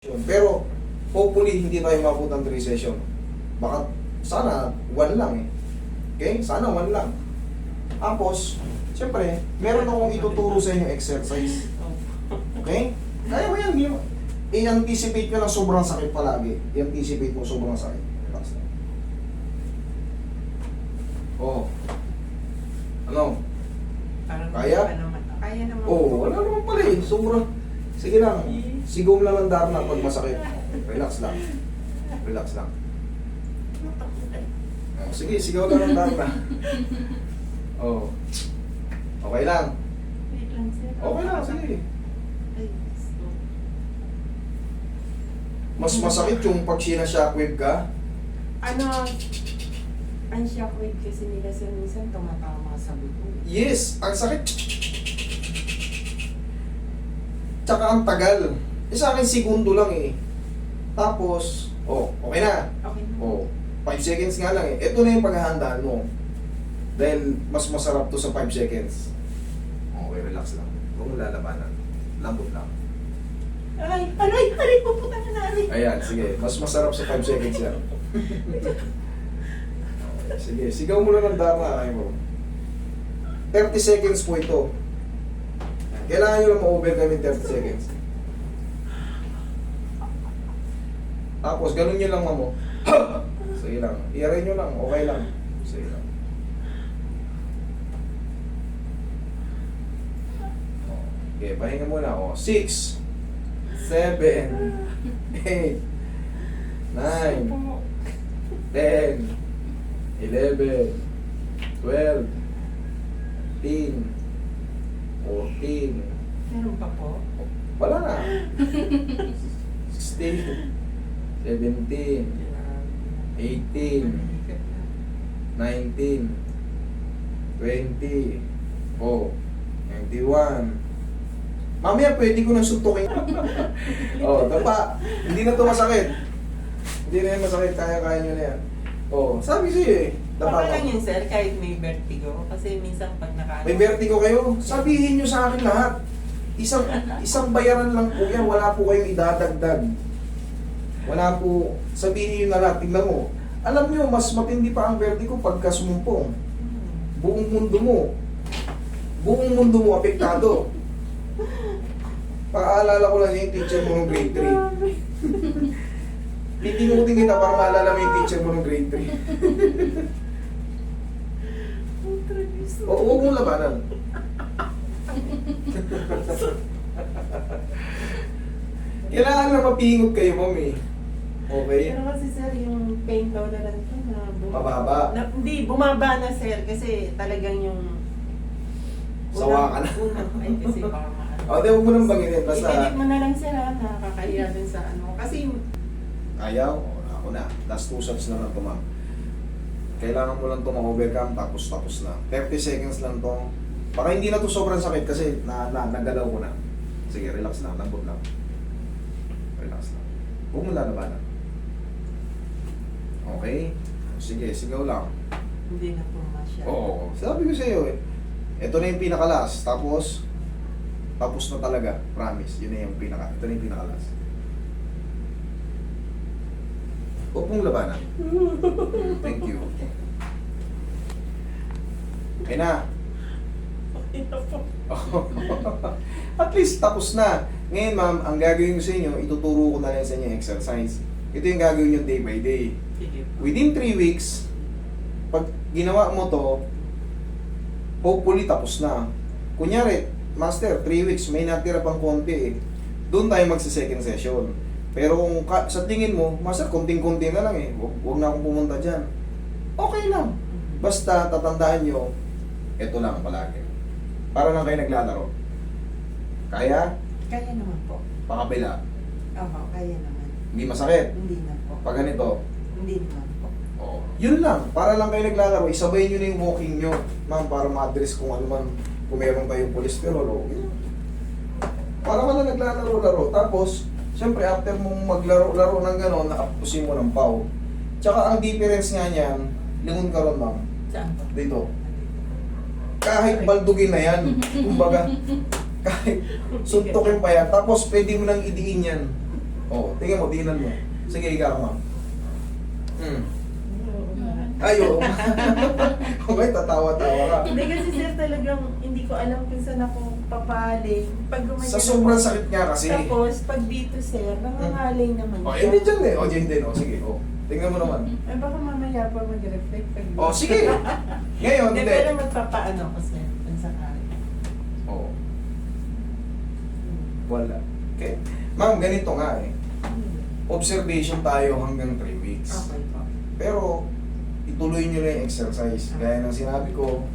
Pero, hopefully, hindi tayo mabot ng 3 session. Baka, sana, 1 lang eh. Okay? Sana 1 lang. Tapos, siyempre, meron akong ituturo sa inyo exercise. Okay? Kaya mo yan, i-anticipate nyo lang sobrang sakit palagi. I-anticipate mo sobrang sakit. Relax lang. Oh. Ano? Parang Kaya? Kaya naman. Oh, wala naman pala eh. Sobrang. Sige lang. Sigom lang ng Darna pag masakit. Relax lang. Relax lang. Oh, sige, sigaw lang ng Darna. Oh. Okay lang. Wait lang, sir. Okay lang, sige. Ay, so, Mas masakit yung pag sina-shockwave ka. ano, ang shockwave kasi nila sa minsan tumatama sa buto. Yes, ang sakit. Tsaka ang tagal. Sa akin, segundo lang eh. Tapos, oh, okay na. Okay na. Oh, 5 seconds nga lang eh. Ito na yung paghahandaan mo. Dahil mas masarap to sa 5 seconds. Okay, relax lang. Huwag mo lalabanan. Lambot lang. Aray, puputa ka na, aray. Ayan, sige. Mas masarap sa 5 seconds yan. Okay, sige, sigaw mo na ng Dharma. Ay mo. 30 seconds po ito. Kailangan nyo lang ma-overcome in 30 seconds. Tapos, ganun nyo lang mo. Sige lang. I-array nyo lang. Okay lang. Sige lang. Okay, pahinga muna ako. 6, 7, 8, 9, 10, 11, 12, 13, 14. Meron pa po? Wala na. 16, 17, 18, 19, 20, oh, 21. Mamaya pwede ko nang suntukin. Oh, tapa. Hindi na to masakit. Hindi na yan masakit. Kaya-kaya nyo na yan. Oh, sabi sa'yo eh. Tapa Okay ka. lang yun, sir, kahit may vertigo. Kasi minsan pag May vertigo kayo, sabihin nyo sa akin lahat. Isang bayaran lang po yan, wala po kayong idadagdag. Wala po, sabihin nyo na lahat, tingnan mo. Alam nyo, mas matindi pa ang vertigo pagka sumumpong. Buong mundo mo apektado. Paalala ko lang yung teacher mo ng grade 3. Titingutin kita para maalala mo yung teacher mo ng grade 3. O, huwag mong labanan. Kailangan na mapingot kayo, mami. Okay? Pero kasi sir, yung pain tolerance ko na Mababa. hindi, bumaba na sir kasi talagang yung Sawa ka na. Ay, kasi baka maano. O, di huwag mo nang banginin. Basta, I-edit mo na lang sir ha, nakakahiya din sa ano. Kasi, ayaw. O, ako na. Last 2 shots na lang ito, ma'am. Kailangan mo lang ito ma-overcome, tapos na. 30 seconds lang ito. Baka hindi na ito sobrang sakit kasi nagalaw ko na. Sige, relax lang. Lambot lang. Relax lang. Huwag mo lalabanan. Okay? Sige, sigaw lang. hindi na po masyado. Oo. Sabi ko sa iyo eh. Ito na yung pinakalas. Tapos na talaga. Promise. Yun na yung ito na yung pinakalas. Huwag mong labanan. Thank you. Okay na. At least tapos na. Ngayon ma'am, ang gagawin ko sa inyo, ituturo ko na lang sa inyo yung exercise. Ito yung gagawin nyo day by day. Sige po. Within 3 weeks, pag ginawa mo to, hopefully tapos na. Kunyari, master, 3 weeks, may natira pang konti eh. Doon tayo magsa-second session. Pero kung sa tingin mo, master, konting-konti na lang eh. Huwag na akong pumunta dyan. Okay lang. Basta tatandaan nyo, ito lang palagi. Para lang kayo naglalaro. Kaya, Kaya naman po. pakabila. Oo, kaya naman. Hindi masakit. Hindi na po. Pag ganito, Hindi naman po. oh, yun lang. Para lang kayo naglalaro, isabay nyo na yung walking nyo. Ma'am, para ma-address kung ano man, kung meron kayong cholesterol o para ka na naglalaro-laro. Tapos, syempre, after mong maglaro-laro ng gano'n, nakapusin mo ng pau. Tsaka ang difference nga niyan, lingon ka ron, ma'am. Saan po? Dito. Kahit baldugin na yan, kumbaga, kahit suntukin pa yan, tapos pwede mo nang idiin yan. Oh, tingnan mo, dinan mo. Sige, ikaw, ma'am. Ay, oo. Okay, tatawa-tawa ka. Hindi kasi sir talagang hindi ko alam kung saan ako papaling. Pag gumanyan Sa sobrang ako, sakit nga kasi. tapos pag dito sir, nangangaling naman Oh, siya. hindi dyan eh. Oh, dyan din. Oh, sige. Oh, tingnan mo naman. Ay baka mamaya pa mag-reflect pag Oh, sige. Ngayon, Hindi, hindi. pero magpapaano ko sir, kung sakali. Oh, wala. Okay. Ma'am, ganito nga eh. Observation tayo hanggang 3 weeks. Okay po. Pero, ituloy nyo na yung exercise. Gaya ng sinabi ko,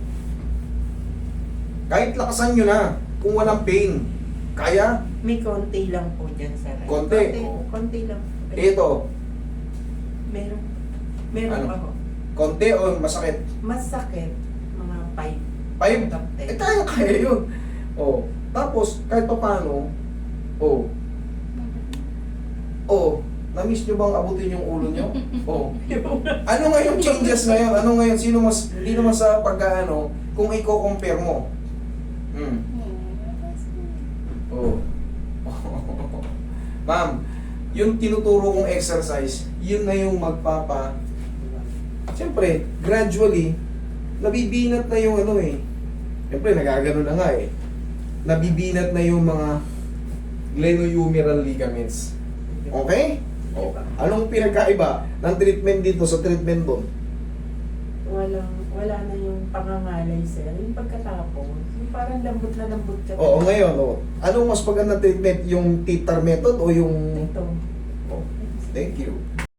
kahit lakasan nyo na, kung walang pain, kaya, May konti lang po dyan sir. Konti? Konti lang. ito, Meron. Meron Ano? ako. konti o masakit. Mas sakit, mga 5. 5? Eh, kaya yun. Oh, tapos, kahit pa paano, na-miss nyo bang abutin yung ulo nyo? Oh. Ano nga yung changes ngayon? Ano ngayon? Sino mas, hindi naman sa pagkaano, kung i-compare mo. Oh. Ma'am, yung tinuturo kong exercise, yun na yung Siyempre, gradually, nabibinat na yung ano eh. Siyempre, nagagano na nga eh. Nabibinat na yung mga glenohumeral ligaments. Okay? Oh. Anong pinagkaiba ng treatment dito sa treatment doon? Wala na yung pangangalay sir. Yung pagkatapos, yung parang lambot na lambot ka. Oo, ngayon, oh. Anong mas magandang treatment? Yung TTAR method o yung... Ito. Oh, thank you.